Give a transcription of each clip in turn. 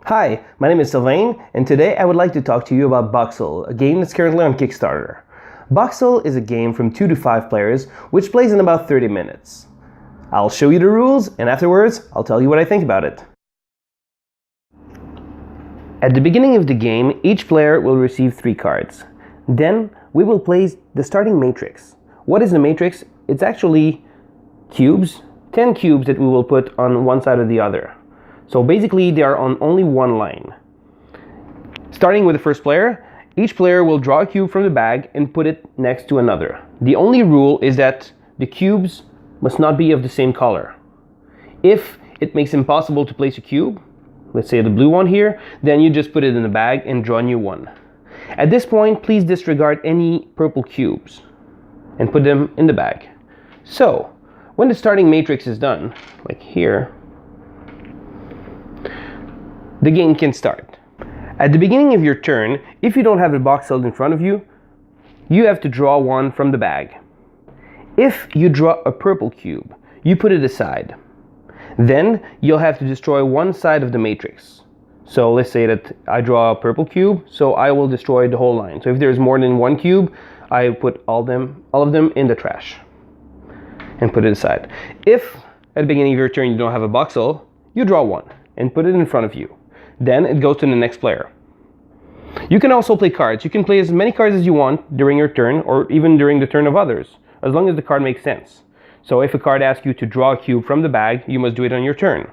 Hi, my name is Sylvain, and today I would like to talk to you about Boxel, a game that's currently on Kickstarter. Boxel is a game from 2 to 5 players, which plays in about 30 minutes. I'll show you the rules, and afterwards, I'll tell you what I think about it. At the beginning of the game, each player will receive 3 cards. Then, we will place the starting matrix. What is the matrix? It's actually cubes, 10 cubes that we will put on one side or the other. So basically, they are on only one line. Starting with the first player, each player will draw a cube from the bag and put it next to another. The only rule is that the cubes must not be of the same color. If it makes it impossible to place a cube, let's say the blue one here, then you just put it in the bag and draw a new one. At this point, please disregard any purple cubes and put them in the bag. So, when the starting matrix is done, like here, the game can start. At the beginning of your turn, if you don't have a Boxel in front of you, you have to draw one from the bag. If you draw a purple cube, you put it aside. Then you'll have to destroy one side of the matrix. So let's say that I draw a purple cube, so I will destroy the whole line. So if there's more than one cube, I put all of them in the trash and put it aside. If at the beginning of your turn you don't have a Boxel, you draw one and put it in front of you. Then it goes to the next player. You can also play cards. You can play as many cards as you want during your turn or even during the turn of others, as long as the card makes sense. So if a card asks you to draw a cube from the bag, you must do it on your turn.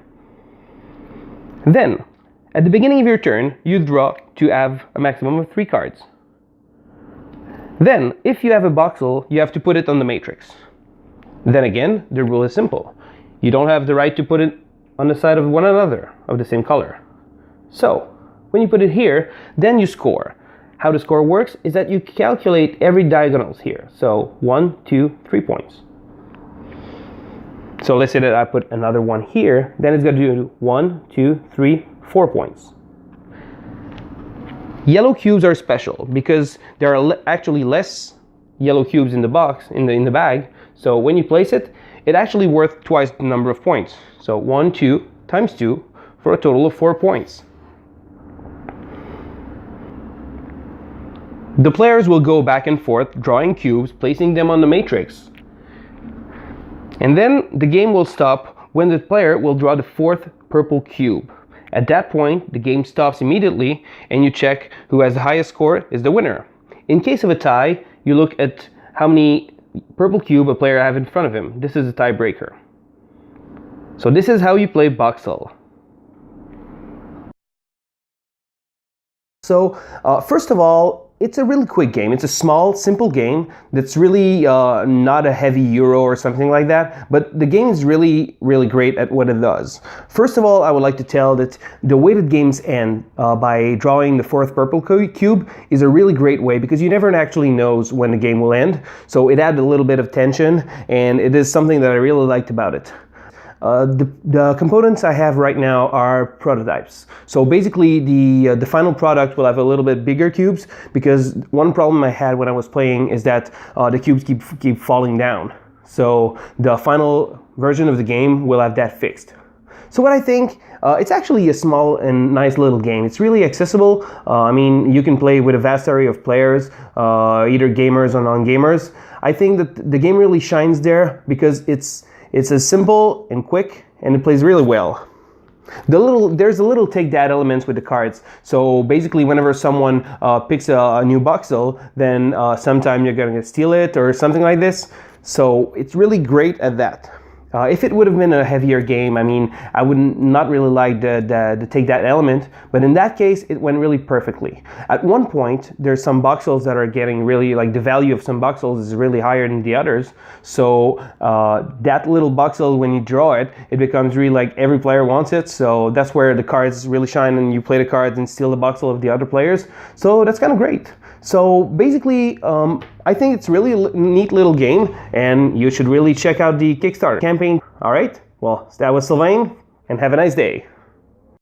Then, at the beginning of your turn, you draw to have a maximum of 3 cards. Then, if you have a Boxel, you have to put it on the matrix. Then again, the rule is simple. You don't have the right to put it on the side of one another of the same color. So, when you put it here, then you score. How the score works is that you calculate every diagonals here. So 1, 2, 3 points. So let's say that I put another one here, then it's going to do 1, 2, 3, 4 points. Yellow cubes are special because there are actually less yellow cubes in the box, in the bag. So when you place it, it's actually worth twice the number of points. So 1, 2 times 2 for a total of 4 points. The players will go back and forth drawing cubes, placing them on the matrix. And then the game will stop when the player will draw the 4th purple cube. At that point, the game stops immediately and you check who has the highest score is the winner. In case of a tie, you look at how many purple cube a player have in front of him. This is a tiebreaker. So this is how you play Boxel. So first of all, it's a really quick game. It's a small, simple game that's really not a heavy euro or something like that, but the game is really, really great at what it does. First of all, I would like to tell that the way that games end by drawing the 4th purple cube is a really great way because you never actually knows when the game will end. So it adds a little bit of tension, and it is something that I really liked about it. The components I have right now are prototypes. So basically the final product will have a little bit bigger cubes because one problem I had when I was playing is that the cubes keep falling down. So the final version of the game will have that fixed. So what I think, it's actually a small and nice little game. It's really accessible. I mean, you can play with a vast array of players, either gamers or non-gamers. I think that the game really shines there because it's as simple and quick, and it plays really well. There's a little take that elements with the cards. So basically, whenever someone picks a new Boxel, then sometime you're gonna steal it or something like this. So it's really great at that. If it would have been a heavier game, I mean, I would not really like the take that element, but in that case, it went really perfectly. At one point, there's some Boxels that are getting really, like the value of some Boxels is really higher than the others. So that little Boxel, when you draw it, it becomes really like every player wants it. So that's where the cards really shine and you play the cards and steal the Boxel of the other players. So that's kind of great. So basically, I think it's really a neat little game, and you should really check out the Kickstarter campaign. All right, well, that was Sylvain, and have a nice day.